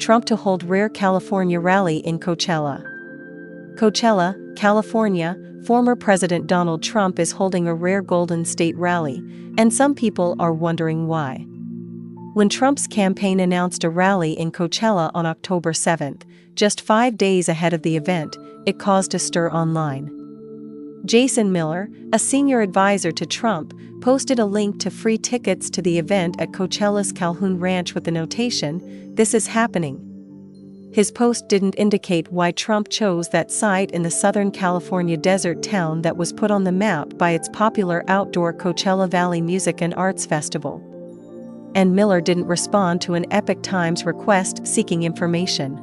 Trump to hold rare California rally in Coachella. Coachella, California, former President Donald Trump is holding a rare Golden State rally, and some people are wondering why. When Trump's campaign announced a rally in Coachella on October 7, just 5 days ahead of the event, it caused a stir online. Jason Miller, a senior advisor to Trump, posted a link to free tickets to the event at Coachella's Calhoun Ranch with the notation, "This is happening." His post didn't indicate why Trump chose that site in the Southern California desert town that was put on the map by its popular outdoor Coachella Valley Music and Arts Festival. And Miller didn't respond to an Epoch Times request seeking information.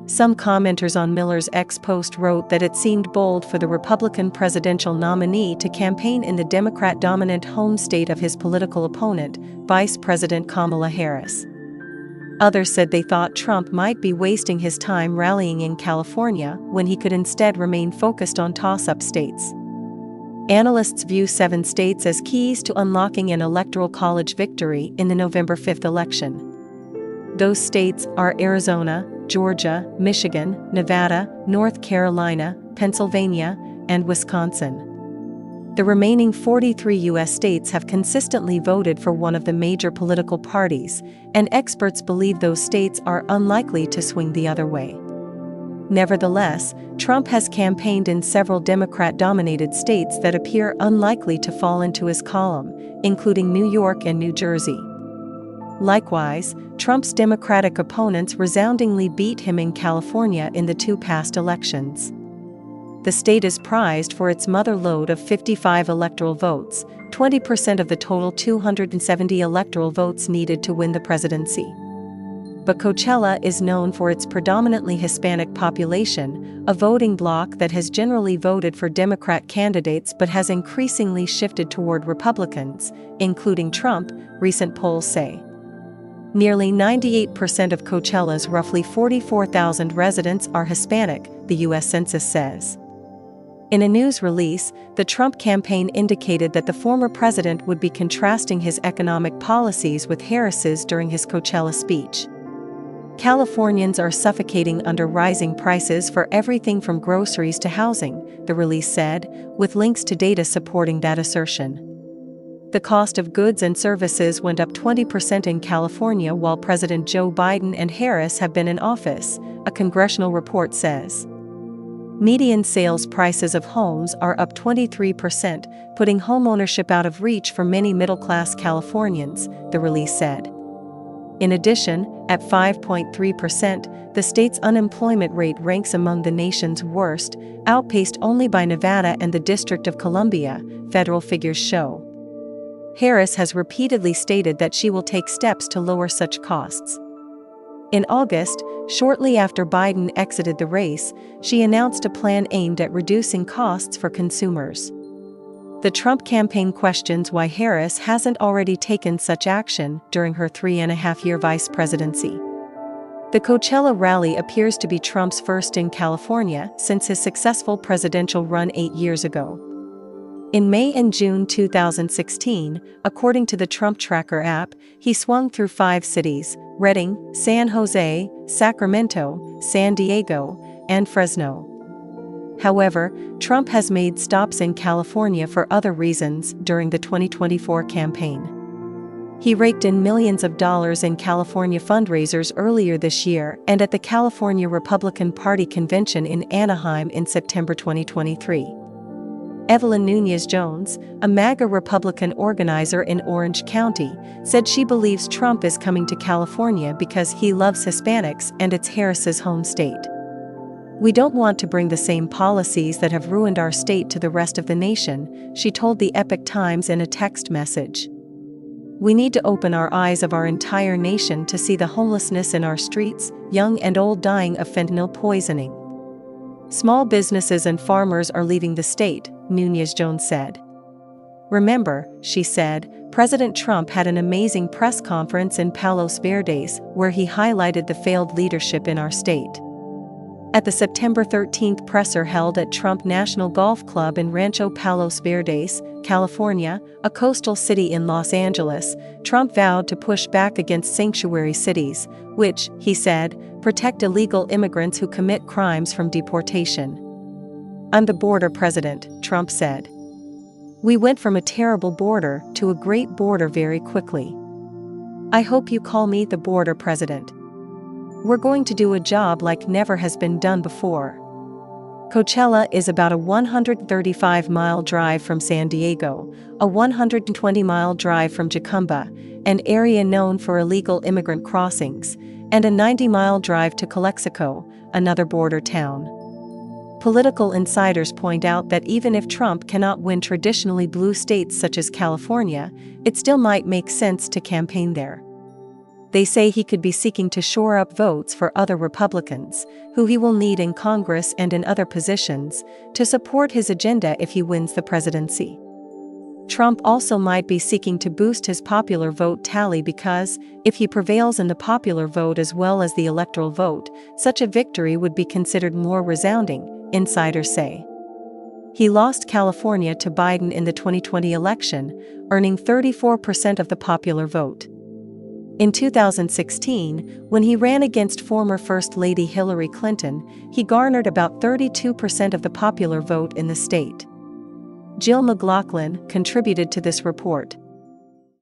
Some commenters on Miller's X post wrote that it seemed bold for the Republican presidential nominee to campaign in the Democrat-dominant home state of his political opponent, Vice President Kamala Harris. Others said they thought Trump might be wasting his time rallying in California when he could instead remain focused on toss-up states. Analysts view 7 states as keys to unlocking an electoral college victory in the November 5 election. Those states are Arizona, Georgia, Michigan, Nevada, North Carolina, Pennsylvania, and Wisconsin. The remaining 43 U.S. states have consistently voted for one of the major political parties, and experts believe those states are unlikely to swing the other way. Nevertheless, Trump has campaigned in several Democrat-dominated states that appear unlikely to fall into his column, including New York and New Jersey. Likewise, Trump's Democratic opponents resoundingly beat him in California in the 2 past elections. The state is prized for its mother lode of 55 electoral votes, 20% of the total 270 electoral votes needed to win the presidency. But Coachella is known for its predominantly Hispanic population, a voting bloc that has generally voted for Democrat candidates but has increasingly shifted toward Republicans, including Trump, recent polls say. Nearly 98% of Coachella's roughly 44,000 residents are Hispanic, the U.S. Census says. In a news release, the Trump campaign indicated that the former president would be contrasting his economic policies with Harris's during his Coachella speech. Californians are suffocating under rising prices for everything from groceries to housing, the release said, with links to data supporting that assertion. The cost of goods and services went up 20% in California while President Joe Biden and Harris have been in office, a congressional report says. Median sales prices of homes are up 23%, putting homeownership out of reach for many middle-class Californians, the release said. In addition, at 5.3%, the state's unemployment rate ranks among the nation's worst, outpaced only by Nevada and the District of Columbia, federal figures show. Harris has repeatedly stated that she will take steps to lower such costs. In August, shortly after Biden exited the race, she announced a plan aimed at reducing costs for consumers. The Trump campaign questions why Harris hasn't already taken such action during her 3.5-year vice presidency. The Coachella rally appears to be Trump's first in California since his successful presidential run 8 years ago. In May and June 2016, according to the Trump Tracker app, he swung through 5 cities: Redding, San Jose, Sacramento, San Diego, and Fresno. However, Trump has made stops in California for other reasons during the 2024 campaign. He raked in millions of dollars in California fundraisers earlier this year and at the California Republican Party convention in Anaheim in September 2023. Evelyn Nunez-Jones, a MAGA Republican organizer in Orange County, said she believes Trump is coming to California because he loves Hispanics and it's Harris's home state. "We don't want to bring the same policies that have ruined our state to the rest of the nation," she told the Epoch Times in a text message. "We need to open our eyes of our entire nation to see the homelessness in our streets, young and old dying of fentanyl poisoning. Small businesses and farmers are leaving the state," Nunez-Jones said. "Remember," she said, President Trump had an amazing press conference in Palos Verdes where he highlighted the failed leadership in our state. At the September 13th presser held at Trump National Golf Club in Rancho Palos Verdes, California, a coastal city in Los Angeles, Trump vowed to push back against sanctuary cities, which, he said, protect illegal immigrants who commit crimes from deportation. "I'm the border president," Trump said. "We went from a terrible border to a great border very quickly. I hope you call me the border president. We're going to do a job like never has been done before." Coachella is about a 135-mile drive from San Diego, a 120-mile drive from Jacumba, an area known for illegal immigrant crossings, and a 90-mile drive to Calexico, another border town. Political insiders point out that even if Trump cannot win traditionally blue states such as California, it still might make sense to campaign there. They say he could be seeking to shore up votes for other Republicans, who he will need in Congress and in other positions, to support his agenda if he wins the presidency. Trump also might be seeking to boost his popular vote tally because, if he prevails in the popular vote as well as the electoral vote, such a victory would be considered more resounding, insiders say. He lost California to Biden in the 2020 election, earning 34% of the popular vote. In 2016, when he ran against former First Lady Hillary Clinton, he garnered about 32% of the popular vote in the state. Jill McLaughlin contributed to this report.